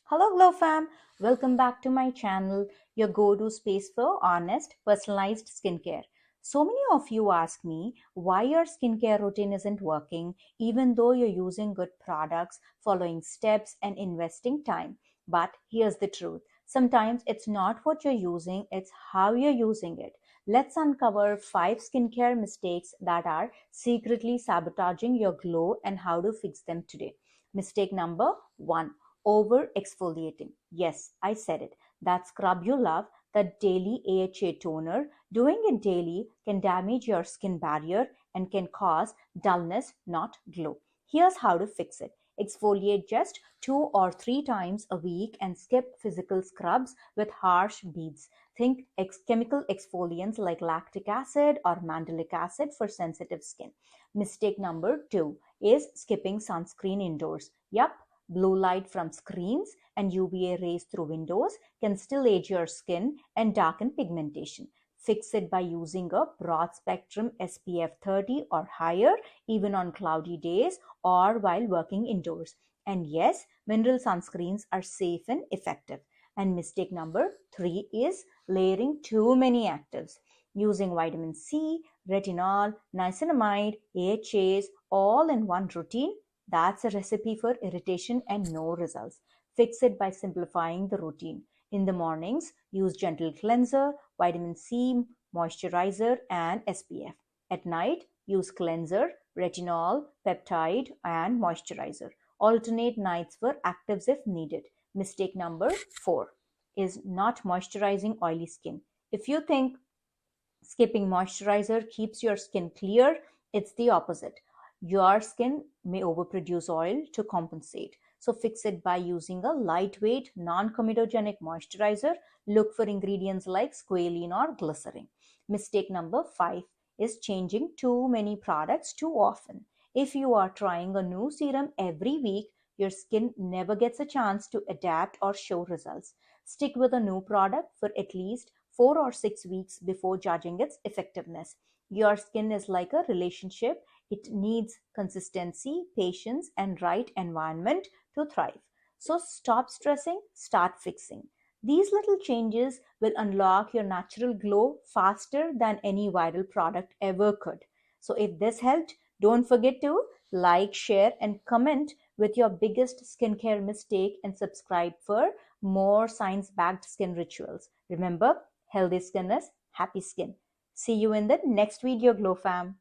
Hello Glow fam, welcome back to my channel, your go-to space for honest, personalized skincare. So many of you ask me why your skincare routine isn't working even though you're using good products, following steps and investing time. But here's the truth. Sometimes it's not what you're using, it's how you're using it. Let's uncover 5 skincare mistakes that are secretly sabotaging your glow and how to fix them today. Mistake number 1, over exfoliating. Yes, I said it. That scrub you love, the daily AHA toner, doing it daily can damage your skin barrier and can cause dullness, not glow. Here's how to fix it. Exfoliate just 2 or 3 times a week and skip physical scrubs with harsh beads. Think chemical exfoliants like lactic acid or mandelic acid for sensitive skin. Mistake number 2 is skipping sunscreen indoors. Yup, blue light from screens and UVA rays through windows can still age your skin and darken pigmentation. Fix it by using a broad spectrum SPF 30 or higher, even on cloudy days or while working indoors. And yes, mineral sunscreens are safe and effective. And mistake number 3 is layering too many actives. Using vitamin C, retinol, niacinamide, AHAs all in one routine, that's a recipe for irritation and no results. Fix it by simplifying the routine. In the mornings, use gentle cleanser, vitamin C, moisturizer, and SPF. At night, use cleanser, retinol, peptide, and moisturizer. Alternate nights for actives if needed. Mistake number 4 is not moisturizing oily skin. If you think skipping moisturizer keeps your skin clear, it's the opposite. Your skin may overproduce oil to compensate. So fix it by using a lightweight, non-comedogenic moisturizer. Look for ingredients like squalene or glycerin. Mistake number 5 is changing too many products too often. If you are trying a new serum every week, your skin never gets a chance to adapt or show results. Stick with a new product for at least 4 or 6 weeks before judging its effectiveness. Your skin is like a relationship. It needs consistency, patience, and right environment to thrive. So stop stressing, start fixing. These little changes will unlock your natural glow faster than any viral product ever could. So if this helped, don't forget to like, share, and comment with your biggest skincare mistake and subscribe for more science-backed skin rituals. Remember, healthy skin is happy skin. See you in the next video, Glow fam.